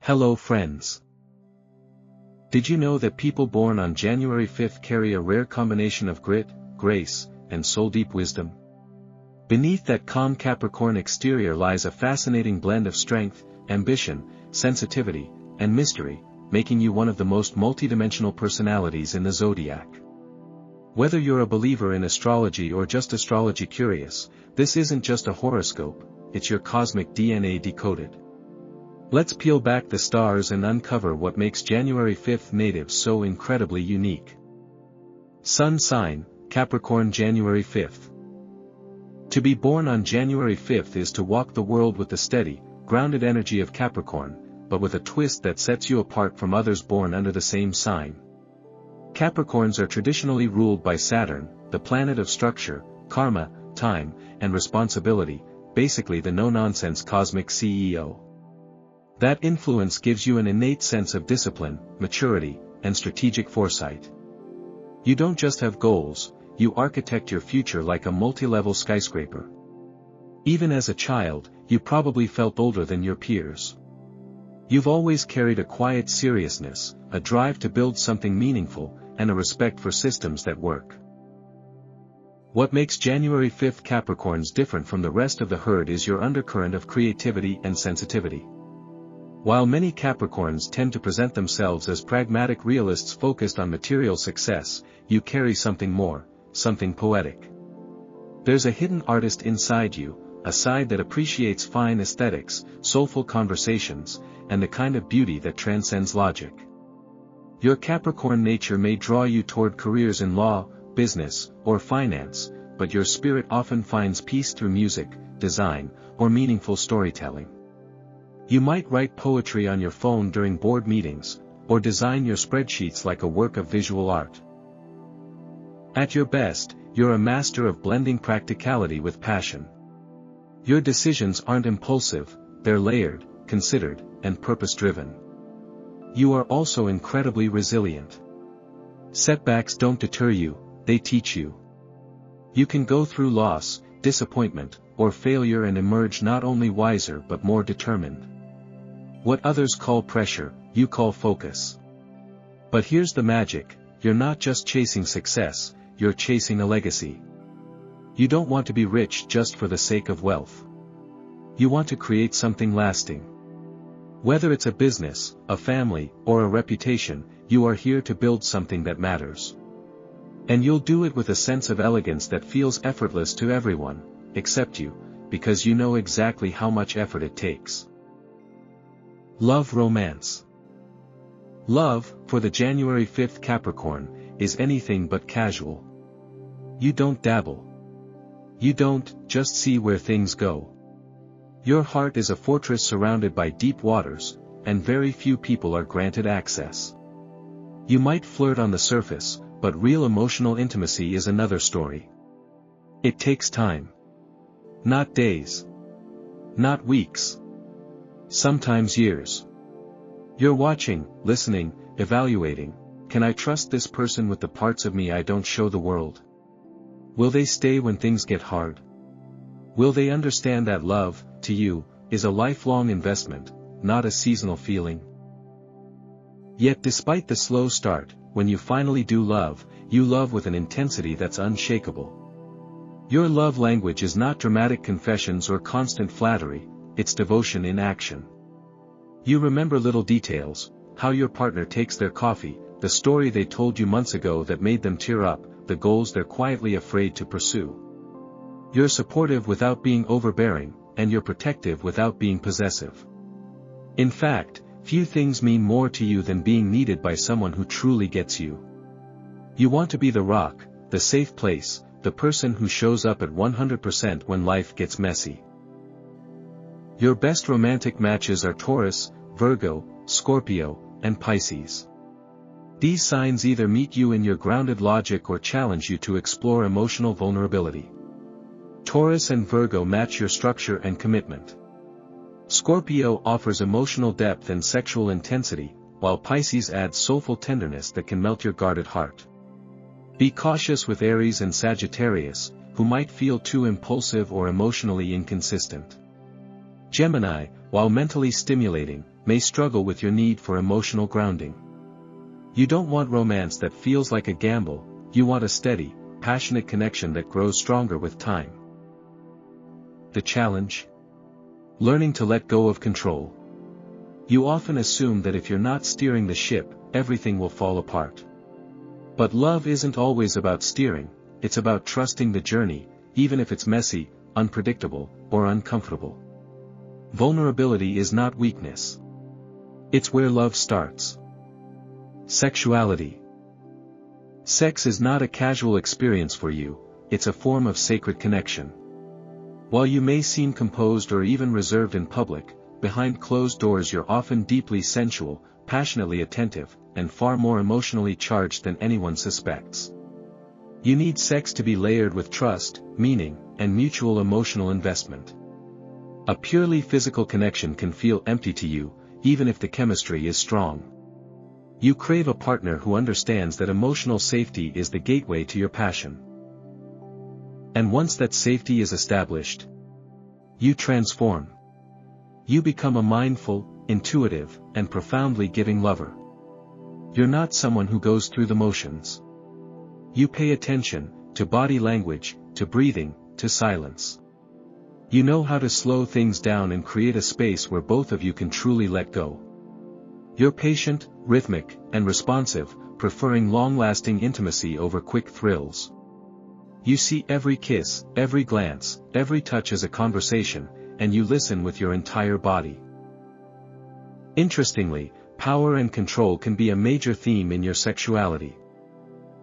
Hello friends. Did you know that people born on January 5th carry a rare combination of grit, grace, and soul-deep wisdom? Beneath that calm Capricorn exterior lies a fascinating blend of strength, ambition, sensitivity, and mystery, making you one of the most multidimensional personalities in the Zodiac. Whether you're a believer in astrology or just astrology curious, this isn't just a horoscope, it's your cosmic DNA decoded. Let's peel back the stars and uncover what makes January 5th natives so incredibly unique. Sun sign, Capricorn, January 5th. To be born on January 5th is to walk the world with the steady, grounded energy of Capricorn, but with a twist that sets you apart from others born under the same sign. Capricorns are traditionally ruled by Saturn, the planet of structure, karma, time, and responsibility, basically the no-nonsense cosmic CEO. That influence gives you an innate sense of discipline, maturity, and strategic foresight. You don't just have goals, you architect your future like a multi-level skyscraper. Even as a child, you probably felt older than your peers. You've always carried a quiet seriousness, a drive to build something meaningful, and a respect for systems that work. What makes January 5th Capricorns different from the rest of the herd is your undercurrent of creativity and sensitivity. While many Capricorns tend to present themselves as pragmatic realists focused on material success, you carry something more, something poetic. There's a hidden artist inside you, a side that appreciates fine aesthetics, soulful conversations, and the kind of beauty that transcends logic. Your Capricorn nature may draw you toward careers in law, business, or finance, but your spirit often finds peace through music, design, or meaningful storytelling. You might write poetry on your phone during board meetings, or design your spreadsheets like a work of visual art. At your best, you're a master of blending practicality with passion. Your decisions aren't impulsive, they're layered, considered, and purpose-driven. You are also incredibly resilient. Setbacks don't deter you, they teach you. You can go through loss, disappointment, or failure and emerge not only wiser but more determined. What others call pressure, you call focus. But here's the magic, you're not just chasing success, you're chasing a legacy. You don't want to be rich just for the sake of wealth. You want to create something lasting. Whether it's a business, a family, or a reputation, you are here to build something that matters. And you'll do it with a sense of elegance that feels effortless to everyone, except you, because you know exactly how much effort it takes. Love, romance. Love, for the January 5th Capricorn, is anything but casual. You don't dabble. You don't just see where things go. Your heart is a fortress surrounded by deep waters, and very few people are granted access. You might flirt on the surface, but real emotional intimacy is another story. It takes time. Not days. Not weeks. Sometimes years. You're watching, listening, evaluating. Can I trust this person with the parts of me I don't show the world? Will they stay when things get hard? Will they understand that love, to you, is a lifelong investment, not a seasonal feeling? Yet despite the slow start, when you finally do love, you love with an intensity that's unshakable. Your love language is not dramatic confessions or constant flattery, it's devotion in action. You remember little details, how your partner takes their coffee, the story they told you months ago that made them tear up, the goals they're quietly afraid to pursue. You're supportive without being overbearing, and you're protective without being possessive. In fact, few things mean more to you than being needed by someone who truly gets you. You want to be the rock, the safe place, the person who shows up at 100% when life gets messy. Your best romantic matches are Taurus, Virgo, Scorpio, and Pisces. These signs either meet you in your grounded logic or challenge you to explore emotional vulnerability. Taurus and Virgo match your structure and commitment. Scorpio offers emotional depth and sexual intensity, while Pisces adds soulful tenderness that can melt your guarded heart. Be cautious with Aries and Sagittarius, who might feel too impulsive or emotionally inconsistent. Gemini, while mentally stimulating, may struggle with your need for emotional grounding. You don't want romance that feels like a gamble, you want a steady, passionate connection that grows stronger with time. The challenge? Learning to let go of control. You often assume that if you're not steering the ship, everything will fall apart. But love isn't always about steering, it's about trusting the journey, even if it's messy, unpredictable, or uncomfortable. Vulnerability is not weakness. It's where love starts. Sexuality. Sex is not a casual experience for you, it's a form of sacred connection. While you may seem composed or even reserved in public, behind closed doors you're often deeply sensual, passionately attentive, and far more emotionally charged than anyone suspects. You need sex to be layered with trust, meaning, and mutual emotional investment. A purely physical connection can feel empty to you, even if the chemistry is strong. You crave a partner who understands that emotional safety is the gateway to your passion. And once that safety is established, you transform. You become a mindful, intuitive, and profoundly giving lover. You're not someone who goes through the motions. You pay attention, to body language, to breathing, to silence. You know how to slow things down and create a space where both of you can truly let go. You're patient, rhythmic, and responsive, preferring long-lasting intimacy over quick thrills. You see every kiss, every glance, every touch as a conversation, and you listen with your entire body. Interestingly, power and control can be a major theme in your sexuality.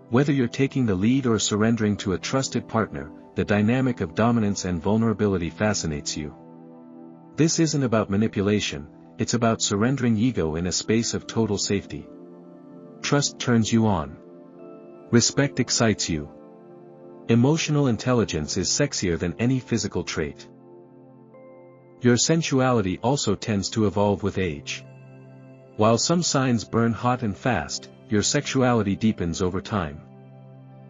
Whether you're taking the lead or surrendering to a trusted partner, the dynamic of dominance and vulnerability fascinates you. This isn't about manipulation, it's about surrendering ego in a space of total safety. Trust turns you on. Respect excites you. Emotional intelligence is sexier than any physical trait. Your sensuality also tends to evolve with age. While some signs burn hot and fast, your sexuality deepens over time.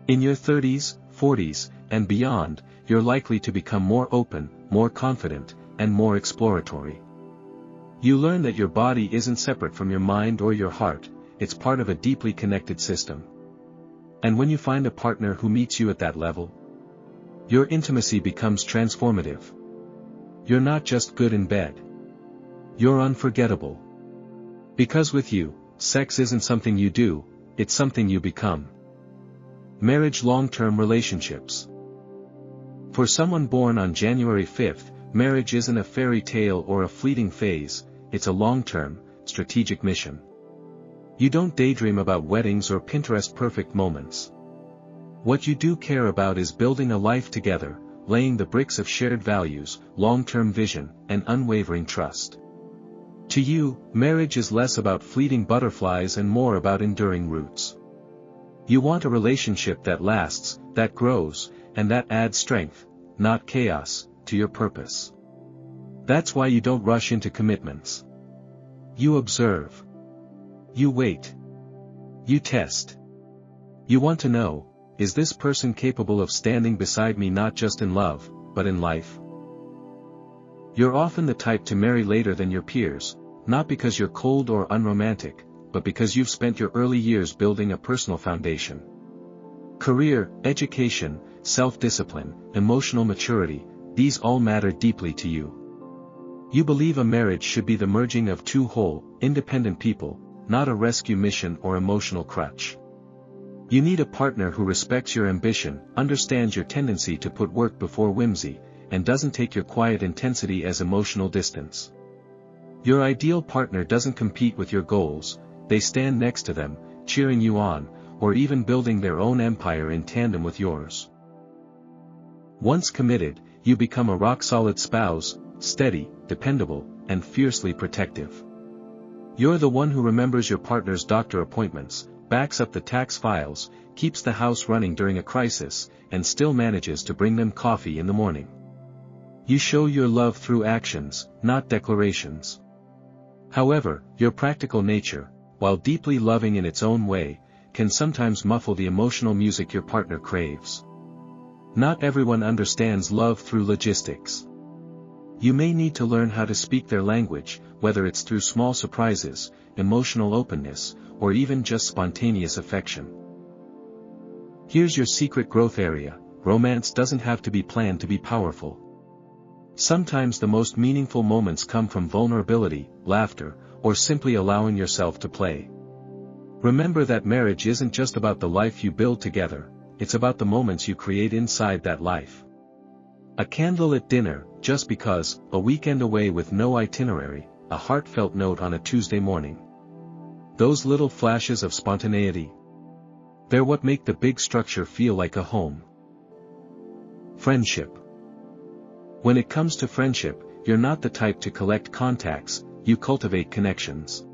In your 30s, 40s, and beyond, you're likely to become more open, more confident, and more exploratory. You learn that your body isn't separate from your mind or your heart, it's part of a deeply connected system. And when you find a partner who meets you at that level, your intimacy becomes transformative. You're not just good in bed. You're unforgettable. Because with you, sex isn't something you do, it's something you become. Marriage. Long-term relationships. For someone born on January 5th, marriage isn't a fairy tale or a fleeting phase, it's a long-term, strategic mission. You don't daydream about weddings or Pinterest-perfect moments. What you do care about is building a life together, laying the bricks of shared values, long-term vision, and unwavering trust. To you, marriage is less about fleeting butterflies and more about enduring roots. You want a relationship that lasts, that grows, and that adds strength, not chaos, to your purpose. That's why you don't rush into commitments. You observe. You wait. You test. You want to know, is this person capable of standing beside me not just in love, but in life? You're often the type to marry later than your peers, not because you're cold or unromantic, but because you've spent your early years building a personal foundation. Career, education, self-discipline, emotional maturity, these all matter deeply to you. You believe a marriage should be the merging of two whole, independent people, not a rescue mission or emotional crutch. You need a partner who respects your ambition, understands your tendency to put work before whimsy, and doesn't take your quiet intensity as emotional distance. Your ideal partner doesn't compete with your goals, they stand next to them, cheering you on, or even building their own empire in tandem with yours. Once committed, you become a rock-solid spouse, steady, dependable, and fiercely protective. You're the one who remembers your partner's doctor appointments, backs up the tax files, keeps the house running during a crisis, and still manages to bring them coffee in the morning. You show your love through actions, not declarations. However, your practical nature, while deeply loving in its own way, can sometimes muffle the emotional music your partner craves. Not everyone understands love through logistics. You may need to learn how to speak their language, whether it's through small surprises, emotional openness, or even just spontaneous affection. Here's your secret growth area: romance doesn't have to be planned to be powerful. Sometimes the most meaningful moments come from vulnerability, laughter, or simply allowing yourself to play. Remember that marriage isn't just about the life you build together, it's about the moments you create inside that life. A candlelit dinner, just because, a weekend away with no itinerary, a heartfelt note on a Tuesday morning. Those little flashes of spontaneity, they're what make the big structure feel like a home. Friendship. When it comes to friendship, you're not the type to collect contacts, you cultivate connections.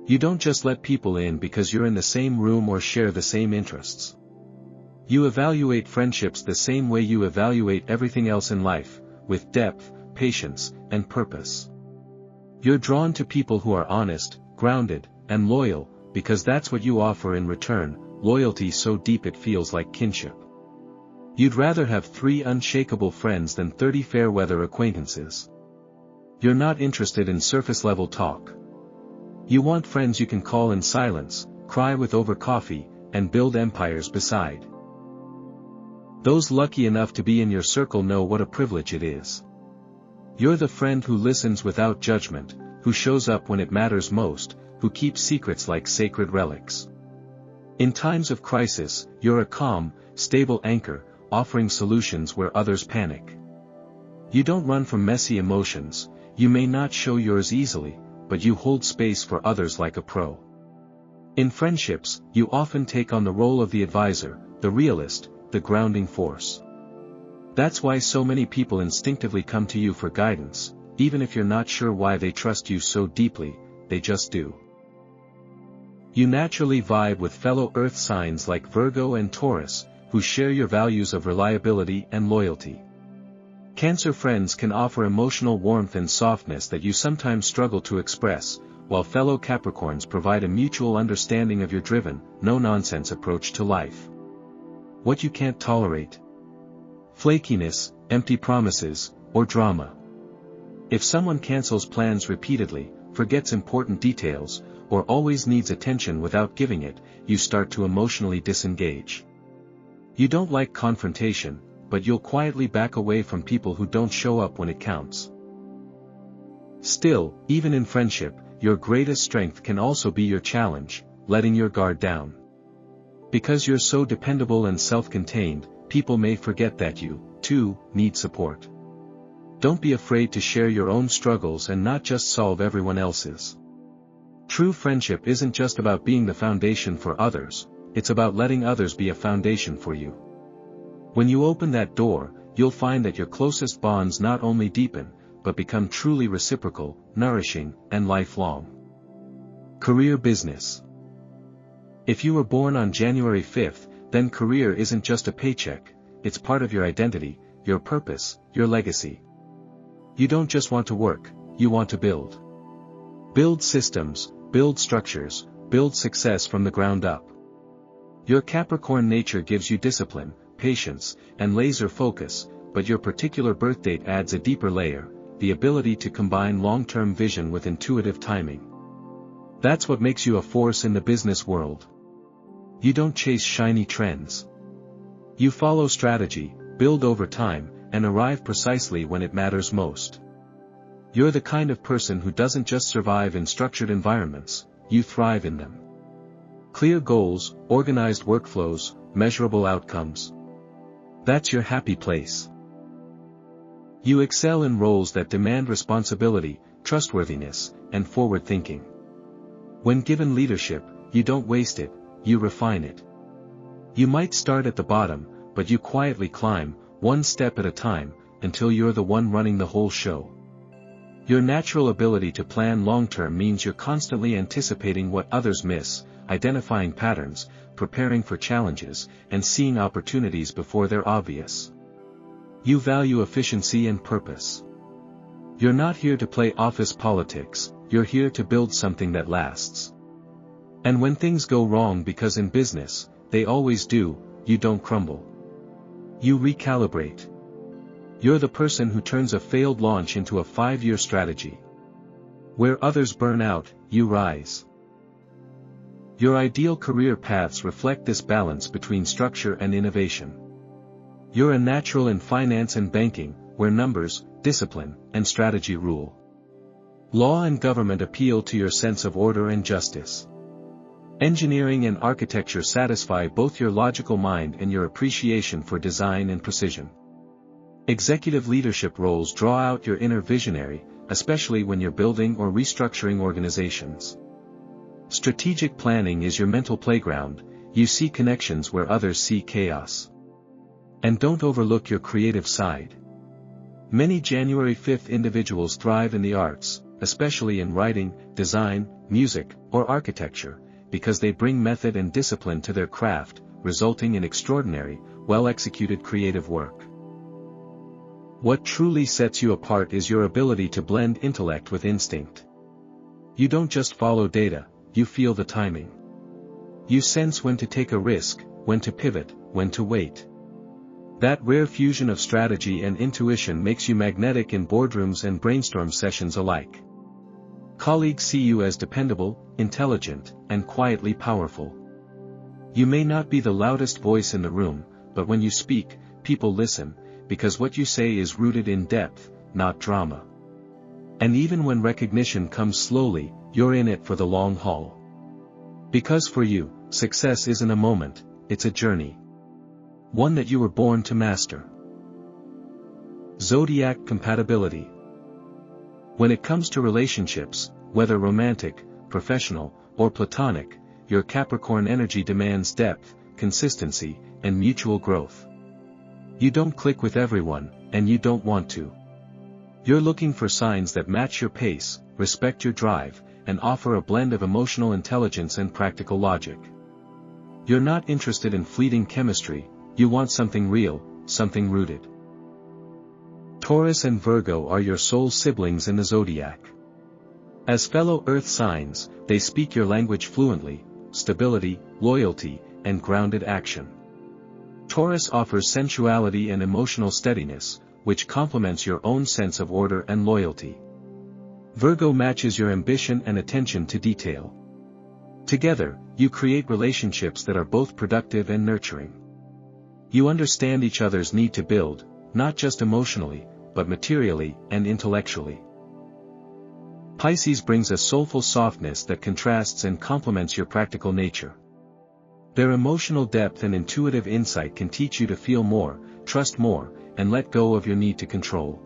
You don't just let people in because you're in the same room or share the same interests. You evaluate friendships the same way you evaluate everything else in life, with depth, patience, and purpose. You're drawn to people who are honest, grounded, and loyal, because that's what you offer in return, loyalty so deep it feels like kinship. You'd rather have 3 unshakable friends than 30 fair-weather acquaintances. You're not interested in surface-level talk. You want friends you can call in silence, cry with over coffee, and build empires beside. Those lucky enough to be in your circle know what a privilege it is. You're the friend who listens without judgment, who shows up when it matters most, who keeps secrets like sacred relics. In times of crisis, you're a calm, stable anchor, offering solutions where others panic. You don't run from messy emotions, you may not show yours easily, but you hold space for others like a pro. In friendships, you often take on the role of the advisor, the realist, the grounding force. That's why so many people instinctively come to you for guidance, even if you're not sure why they trust you so deeply, they just do. You naturally vibe with fellow Earth signs like Virgo and Taurus, who share your values of reliability and loyalty. Cancer friends can offer emotional warmth and softness that you sometimes struggle to express, while fellow Capricorns provide a mutual understanding of your driven, no-nonsense approach to life. What you can't tolerate: flakiness, empty promises, or drama. If someone cancels plans repeatedly, forgets important details, or always needs attention without giving it, you start to emotionally disengage. You don't like confrontation, but you'll quietly back away from people who don't show up when it counts. Still, even in friendship, your greatest strength can also be your challenge, letting your guard down. Because you're so dependable and self-contained, people may forget that you, too, need support. Don't be afraid to share your own struggles and not just solve everyone else's. True friendship isn't just about being the foundation for others, it's about letting others be a foundation for you. When you open that door, you'll find that your closest bonds not only deepen, but become truly reciprocal, nourishing, and lifelong. Career business. If you were born on January 5th, then career isn't just a paycheck, it's part of your identity, your purpose, your legacy. You don't just want to work, you want to build. Build systems, build structures, build success from the ground up. Your Capricorn nature gives you discipline, patience, and laser focus, but your particular birth date adds a deeper layer, the ability to combine long-term vision with intuitive timing. That's what makes you a force in the business world. You don't chase shiny trends. You follow strategy, build over time, and arrive precisely when it matters most. You're the kind of person who doesn't just survive in structured environments, you thrive in them. Clear goals, organized workflows, measurable outcomes. That's your happy place. You excel in roles that demand responsibility, trustworthiness, and forward thinking. When given leadership, you don't waste it, you refine it. You might start at the bottom, but you quietly climb, one step at a time, until you're the one running the whole show. Your natural ability to plan long-term means you're constantly anticipating what others miss, identifying patterns, preparing for challenges, and seeing opportunities before they're obvious. You value efficiency and purpose. You're not here to play office politics, you're here to build something that lasts. And when things go wrong, because in business, they always do, you don't crumble. You recalibrate. You're the person who turns a failed launch into a 5-year strategy. Where others burn out, you rise. Your ideal career paths reflect this balance between structure and innovation. You're a natural in finance and banking, where numbers, discipline, and strategy rule. Law and government appeal to your sense of order and justice. Engineering and architecture satisfy both your logical mind and your appreciation for design and precision. Executive leadership roles draw out your inner visionary, especially when you're building or restructuring organizations. Strategic planning is your mental playground, you see connections where others see chaos. And don't overlook your creative side. Many January 5th individuals thrive in the arts, especially in writing, design, music, or architecture, because they bring method and discipline to their craft, resulting in extraordinary, well-executed creative work. What truly sets you apart is your ability to blend intellect with instinct. You don't just follow data, you feel the timing. You sense when to take a risk, when to pivot, when to wait. That rare fusion of strategy and intuition makes you magnetic in boardrooms and brainstorm sessions alike. Colleagues see you as dependable, intelligent, and quietly powerful. You may not be the loudest voice in the room, but when you speak, people listen, because what you say is rooted in depth, not drama. And even when recognition comes slowly, you're in it for the long haul. Because for you, success isn't a moment, it's a journey. One that you were born to master. Zodiac compatibility. When it comes to relationships, whether romantic, professional, or platonic, your Capricorn energy demands depth, consistency, and mutual growth. You don't click with everyone, and you don't want to. You're looking for signs that match your pace, respect your drive, and offer a blend of emotional intelligence and practical logic. You're not interested in fleeting chemistry, you want something real, something rooted. Taurus and Virgo are your soul siblings in the zodiac. As fellow earth signs, they speak your language fluently, stability, loyalty, and grounded action. Taurus offers sensuality and emotional steadiness, which complements your own sense of order and loyalty. Virgo matches your ambition and attention to detail. Together, you create relationships that are both productive and nurturing. You understand each other's need to build, not just emotionally, but materially and intellectually. Pisces brings a soulful softness that contrasts and complements your practical nature. Their emotional depth and intuitive insight can teach you to feel more, trust more, and let go of your need to control.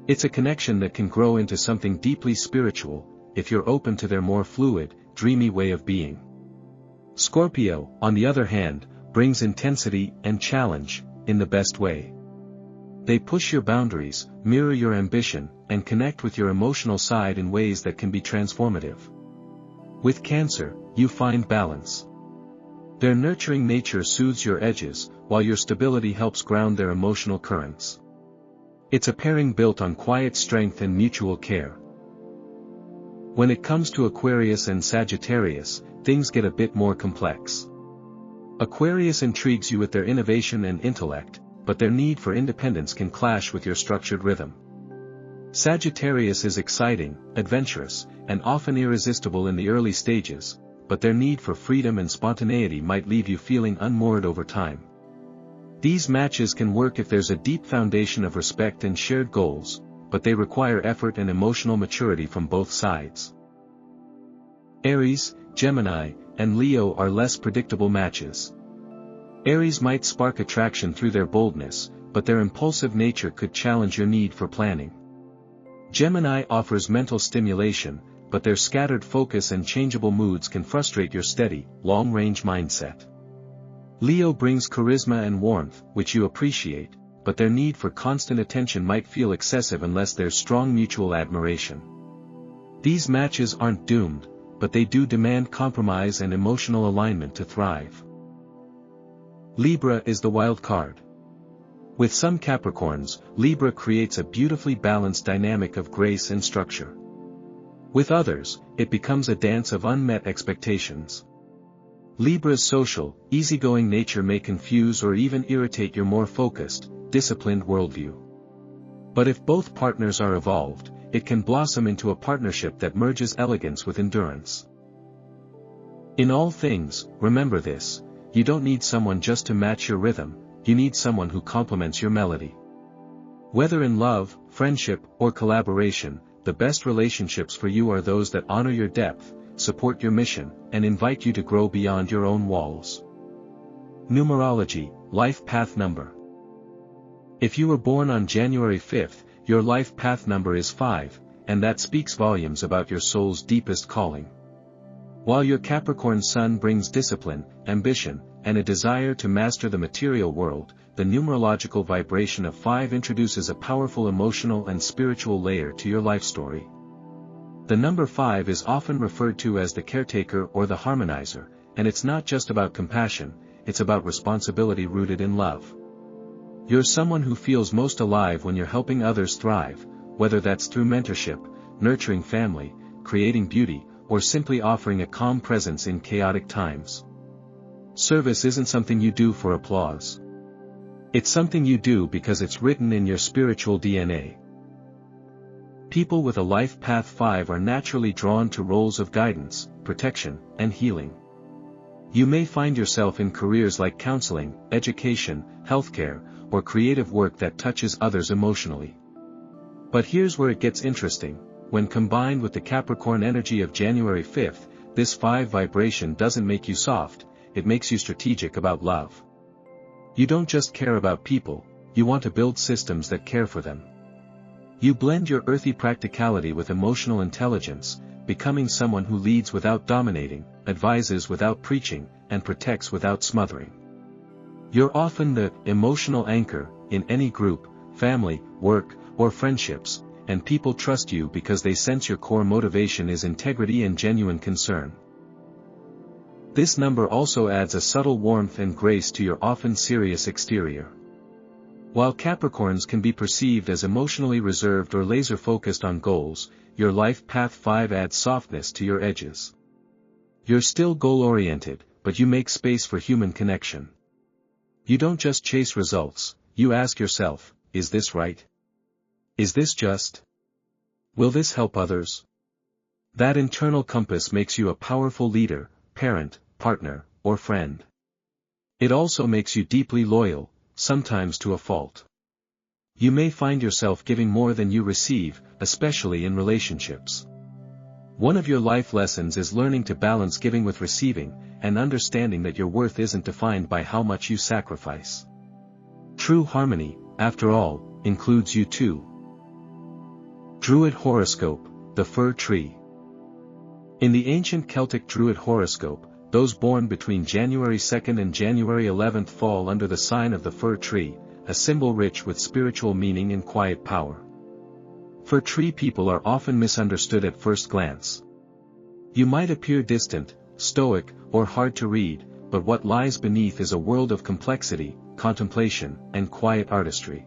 It's a connection that can grow into something deeply spiritual, if you're open to their more fluid, dreamy way of being. Scorpio, on the other hand, brings intensity and challenge, in the best way. They push your boundaries, mirror your ambition, and connect with your emotional side in ways that can be transformative. With Cancer, you find balance. Their nurturing nature soothes your edges, while your stability helps ground their emotional currents. It's a pairing built on quiet strength and mutual care. When it comes to Aquarius and Sagittarius, things get a bit more complex. Aquarius intrigues you with their innovation and intellect, but their need for independence can clash with your structured rhythm. Sagittarius is exciting, adventurous, and often irresistible in the early stages, but their need for freedom and spontaneity might leave you feeling unmoored over time. These matches can work if there's a deep foundation of respect and shared goals, but they require effort and emotional maturity from both sides. Aries, Gemini, and Leo are less predictable matches. Aries might spark attraction through their boldness, but their impulsive nature could challenge your need for planning. Gemini offers mental stimulation, but their scattered focus and changeable moods can frustrate your steady, long-range mindset. Leo brings charisma and warmth, which you appreciate, but their need for constant attention might feel excessive unless there's strong mutual admiration. These matches aren't doomed, but they do demand compromise and emotional alignment to thrive. Libra is the wild card. With some Capricorns, Libra creates a beautifully balanced dynamic of grace and structure. With others, it becomes a dance of unmet expectations. Libra's social, easygoing nature may confuse or even irritate your more focused, disciplined worldview. But if both partners are evolved, it can blossom into a partnership that merges elegance with endurance. In all things, remember this: you don't need someone just to match your rhythm, you need someone who complements your melody. Whether in love, friendship, or collaboration, the best relationships for you are those that honor your depth, support your mission, and invite you to grow beyond your own walls. Numerology, Life Path Number. If you were born on January 5th, your life path number is 5, and that speaks volumes about your soul's deepest calling. While your Capricorn sun brings discipline, ambition, and a desire to master the material world, the numerological vibration of 5 introduces a powerful emotional and spiritual layer to your life story. The number 5 is often referred to as the caretaker or the harmonizer, and it's not just about compassion, it's about responsibility rooted in love. You're someone who feels most alive when you're helping others thrive, whether that's through mentorship, nurturing family, creating beauty, or simply offering a calm presence in chaotic times. Service isn't something you do for applause. It's something you do because it's written in your spiritual DNA. People with a life path 5 are naturally drawn to roles of guidance, protection, and healing. You may find yourself in careers like counseling, education, healthcare, or creative work that touches others emotionally. But here's where it gets interesting: when combined with the Capricorn energy of January 5th, this 5 vibration doesn't make you soft, it makes you strategic about love. You don't just care about people, you want to build systems that care for them. You blend your earthy practicality with emotional intelligence, becoming someone who leads without dominating, advises without preaching, and protects without smothering. You're often the emotional anchor in any group, family, work, or friendships, and people trust you because they sense your core motivation is integrity and genuine concern. This number also adds a subtle warmth and grace to your often serious exterior. While Capricorns can be perceived as emotionally reserved or laser-focused on goals, your life path 5 adds softness to your edges. You're still goal-oriented, but you make space for human connection. You don't just chase results, you ask yourself, is this right? Is this just? Will this help others? That internal compass makes you a powerful leader, parent, partner, or friend. It also makes you deeply loyal, sometimes to a fault. You may find yourself giving more than you receive, especially in relationships. One of your life lessons is learning to balance giving with receiving, and understanding that your worth isn't defined by how much you sacrifice. True harmony, after all, includes you too. Druid Horoscope, the Fir Tree. In the ancient Celtic Druid horoscope, those born between January 2nd and January 11th fall under the sign of the fir tree, a symbol rich with spiritual meaning and quiet power. Fir tree people are often misunderstood at first glance. You might appear distant, stoic, or hard to read, but what lies beneath is a world of complexity, contemplation, and quiet artistry.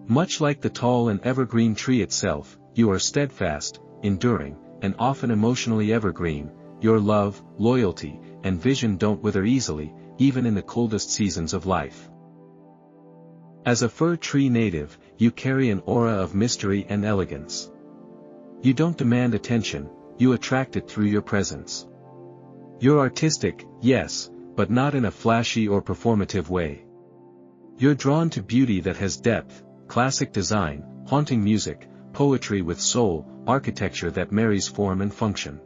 Much like the tall and evergreen tree itself, you are steadfast, enduring, and often emotionally evergreen. Your love, loyalty, and vision don't wither easily, even in the coldest seasons of life. As a fir tree native, you carry an aura of mystery and elegance. You don't demand attention, you attract it through your presence. You're artistic, yes, but not in a flashy or performative way. You're drawn to beauty that has depth, classic design, haunting music, poetry with soul, architecture that marries form and function.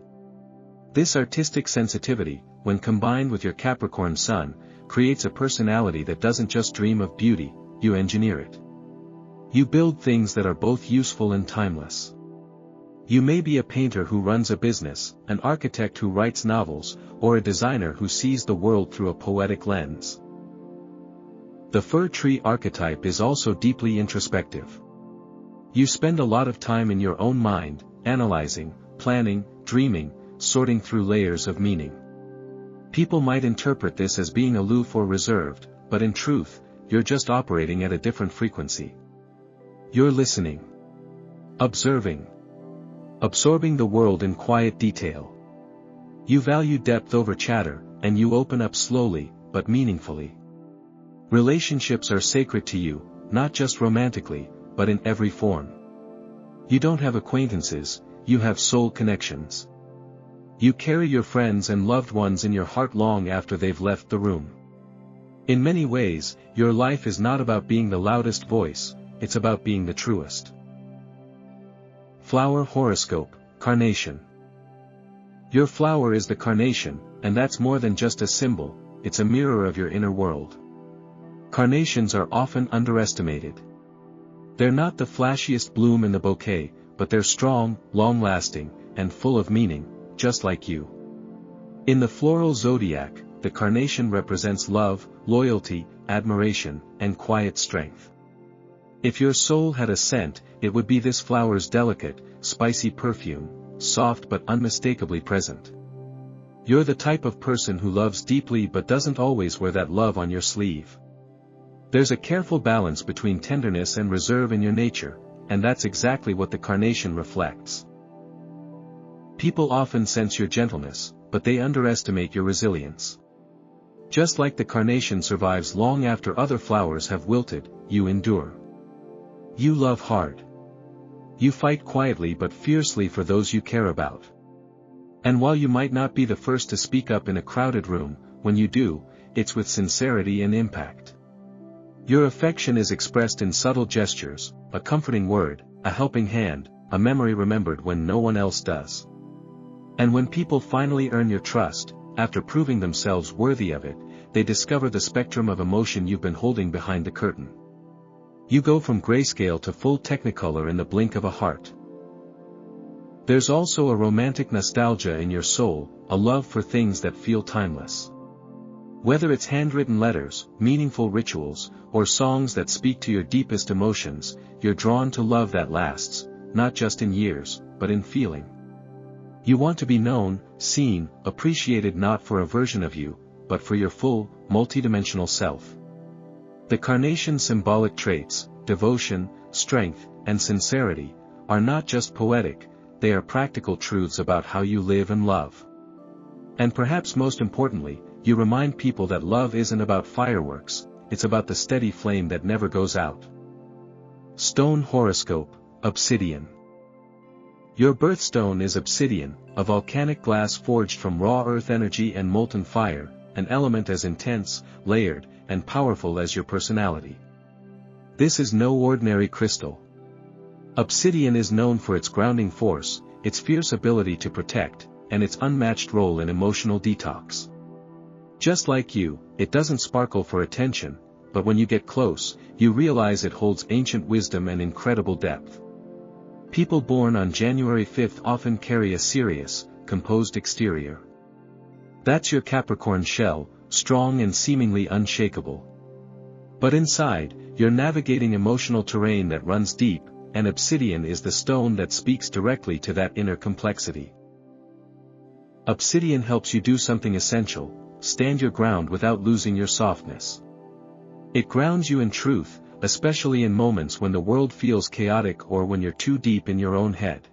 This artistic sensitivity, when combined with your Capricorn sun, creates a personality that doesn't just dream of beauty, you engineer it. You build things that are both useful and timeless. You may be a painter who runs a business, an architect who writes novels, or a designer who sees the world through a poetic lens. The fir tree archetype is also deeply introspective. You spend a lot of time in your own mind, analyzing, planning, dreaming, sorting through layers of meaning. People might interpret this as being aloof or reserved, but in truth, you're just operating at a different frequency. You're listening, observing, absorbing the world in quiet detail. You value depth over chatter, and you open up slowly, but meaningfully. Relationships are sacred to you, not just romantically, but in every form. You don't have acquaintances, you have soul connections. You carry your friends and loved ones in your heart long after they've left the room. In many ways, your life is not about being the loudest voice, it's about being the truest. Flower horoscope, carnation. Your flower is the carnation, and that's more than just a symbol, it's a mirror of your inner world. Carnations are often underestimated. They're not the flashiest bloom in the bouquet, but they're strong, long-lasting, and full of meaning, just like you. In the floral zodiac, the carnation represents love, loyalty, admiration, and quiet strength. If your soul had a scent, it would be this flower's delicate, spicy perfume, soft but unmistakably present. You're the type of person who loves deeply but doesn't always wear that love on your sleeve. There's a careful balance between tenderness and reserve in your nature, and that's exactly what the carnation reflects. People often sense your gentleness, but they underestimate your resilience. Just like the carnation survives long after other flowers have wilted, you endure. You love hard. You fight quietly but fiercely for those you care about. And while you might not be the first to speak up in a crowded room, when you do, it's with sincerity and impact. Your affection is expressed in subtle gestures, a comforting word, a helping hand, a memory remembered when no one else does. And when people finally earn your trust, after proving themselves worthy of it, they discover the spectrum of emotion you've been holding behind the curtain. You go from grayscale to full technicolor in the blink of a heart. There's also a romantic nostalgia in your soul, a love for things that feel timeless. Whether it's handwritten letters, meaningful rituals, or songs that speak to your deepest emotions, you're drawn to love that lasts, not just in years, but in feeling. You want to be known, seen, appreciated not for a version of you, but for your full, multidimensional self. The carnation's symbolic traits, devotion, strength, and sincerity, are not just poetic, they are practical truths about how you live and love. And perhaps most importantly, you remind people that love isn't about fireworks, it's about the steady flame that never goes out. Stone horoscope, obsidian. Your birthstone is obsidian, a volcanic glass forged from raw earth energy and molten fire, an element as intense, layered, and powerful as your personality. This is no ordinary crystal. Obsidian is known for its grounding force, its fierce ability to protect, and its unmatched role in emotional detox. Just like you, it doesn't sparkle for attention, but when you get close, you realize it holds ancient wisdom and incredible depth. People born on January 5th often carry a serious, composed exterior. That's your Capricorn shell, strong and seemingly unshakable. But inside, you're navigating emotional terrain that runs deep, and obsidian is the stone that speaks directly to that inner complexity. Obsidian helps you do something essential, stand your ground without losing your softness. It grounds you in truth, especially in moments when the world feels chaotic or when you're too deep in your own head.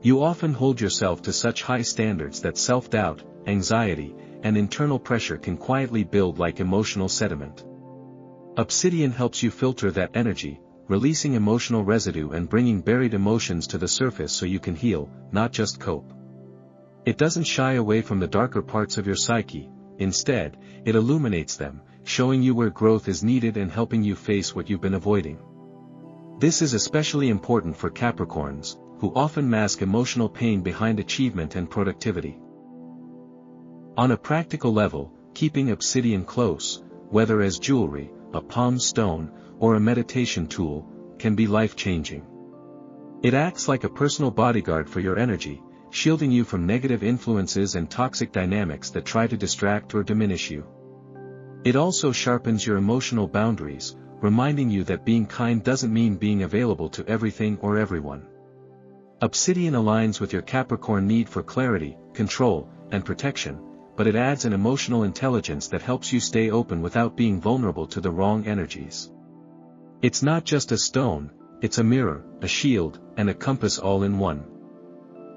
You often hold yourself to such high standards that self-doubt, anxiety, and internal pressure can quietly build like emotional sediment. Obsidian helps you filter that energy, releasing emotional residue and bringing buried emotions to the surface so you can heal, not just cope. It doesn't shy away from the darker parts of your psyche, instead, it illuminates them, showing you where growth is needed and helping you face what you've been avoiding. This is especially important for Capricorns, who often mask emotional pain behind achievement and productivity. On a practical level, keeping obsidian close, whether as jewelry, a palm stone, or a meditation tool, can be life-changing. It acts like a personal bodyguard for your energy, shielding you from negative influences and toxic dynamics that try to distract or diminish you. It also sharpens your emotional boundaries, reminding you that being kind doesn't mean being available to everything or everyone. Obsidian aligns with your Capricorn need for clarity, control, and protection, but it adds an emotional intelligence that helps you stay open without being vulnerable to the wrong energies. It's not just a stone, it's a mirror, a shield, and a compass all in one.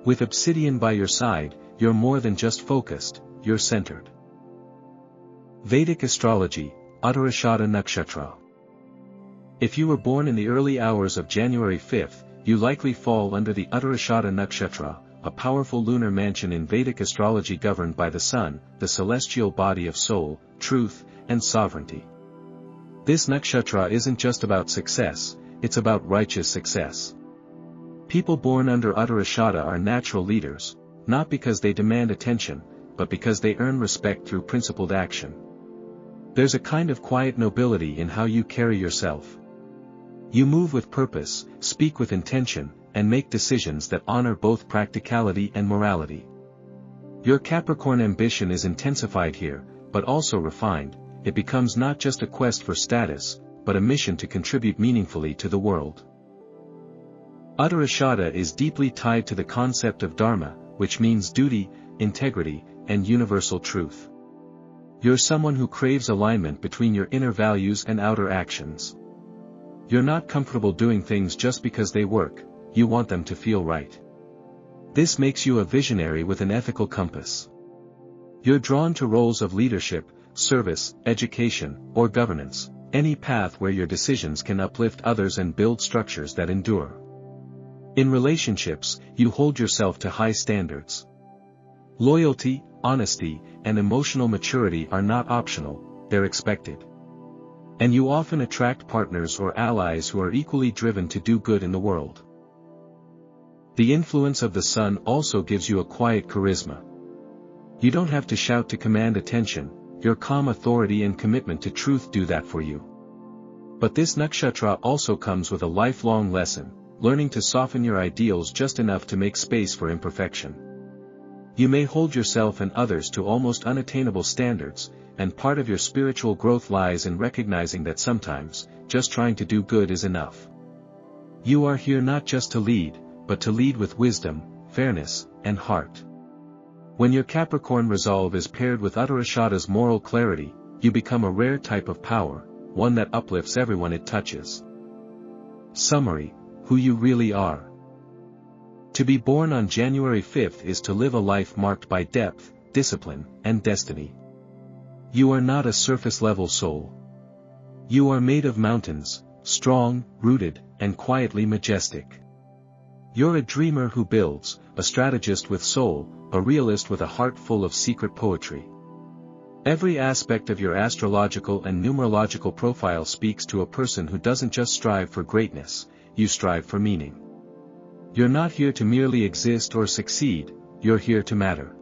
With obsidian by your side, you're more than just focused, you're centered. Vedic astrology, Uttarashada Nakshatra. If you were born in the early hours of January 5th, you likely fall under the Uttarashada Nakshatra, a powerful lunar mansion in Vedic astrology governed by the sun, the celestial body of soul, truth, and sovereignty. This nakshatra isn't just about success, it's about righteous success. People born under Uttarashada are natural leaders, not because they demand attention, but because they earn respect through principled action. There's a kind of quiet nobility in how you carry yourself. You move with purpose, speak with intention, and make decisions that honor both practicality and morality. Your Capricorn ambition is intensified here, but also refined. It becomes not just a quest for status, but a mission to contribute meaningfully to the world. Uttarashada is deeply tied to the concept of dharma, which means duty, integrity, and universal truth. You're someone who craves alignment between your inner values and outer actions. You're not comfortable doing things just because they work, you want them to feel right. This makes you a visionary with an ethical compass. You're drawn to roles of leadership, service, education, or governance, any path where your decisions can uplift others and build structures that endure. In relationships, you hold yourself to high standards. Loyalty, honesty, and emotional maturity are not optional, they're expected. And you often attract partners or allies who are equally driven to do good in the world. The influence of the sun also gives you a quiet charisma. You don't have to shout to command attention, your calm authority and commitment to truth do that for you. But this nakshatra also comes with a lifelong lesson, learning to soften your ideals just enough to make space for imperfection. You may hold yourself and others to almost unattainable standards, and part of your spiritual growth lies in recognizing that sometimes, just trying to do good is enough. You are here not just to lead, but to lead with wisdom, fairness, and heart. When your Capricorn resolve is paired with Uttarashada's moral clarity, you become a rare type of power, one that uplifts everyone it touches. Summary: who you really are. To be born on January 5th is to live a life marked by depth, discipline, and destiny. You are not a surface-level soul. You are made of mountains, strong, rooted, and quietly majestic. You're a dreamer who builds, a strategist with soul, a realist with a heart full of secret poetry. Every aspect of your astrological and numerological profile speaks to a person who doesn't just strive for greatness, you strive for meaning. You're not here to merely exist or succeed, you're here to matter.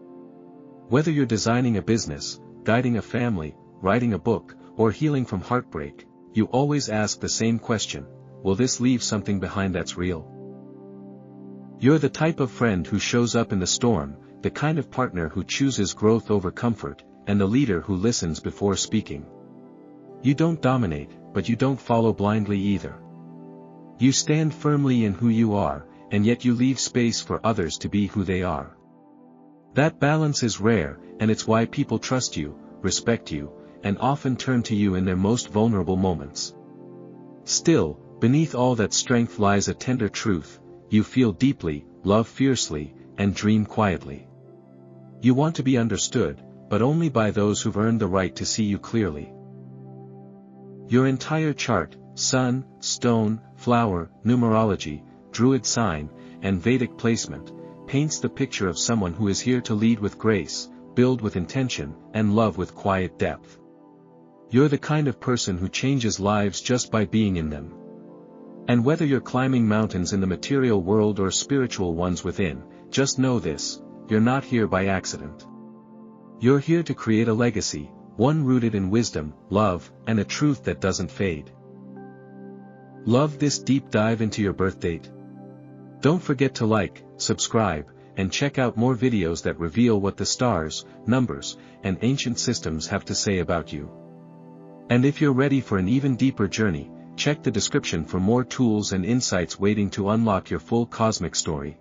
Whether you're designing a business, guiding a family, writing a book, or healing from heartbreak, you always ask the same question: will this leave something behind that's real? You're the type of friend who shows up in the storm, the kind of partner who chooses growth over comfort, and the leader who listens before speaking. You don't dominate, but you don't follow blindly either. You stand firmly in who you are, and yet you leave space for others to be who they are. That balance is rare, and it's why people trust you, respect you, and often turn to you in their most vulnerable moments. Still, beneath all that strength lies a tender truth: you feel deeply, love fiercely, and dream quietly. You want to be understood, but only by those who've earned the right to see you clearly. Your entire chart, sun, stone, flower, numerology, Druid sign, and Vedic placement, paints the picture of someone who is here to lead with grace, build with intention, and love with quiet depth. You're the kind of person who changes lives just by being in them. And whether you're climbing mountains in the material world or spiritual ones within, just know this: you're not here by accident. You're here to create a legacy, one rooted in wisdom, love, and a truth that doesn't fade. Love this deep dive into your birth date? Don't forget to like, subscribe, and check out more videos that reveal what the stars, numbers, and ancient systems have to say about you. And if you're ready for an even deeper journey, check the description for more tools and insights waiting to unlock your full cosmic story.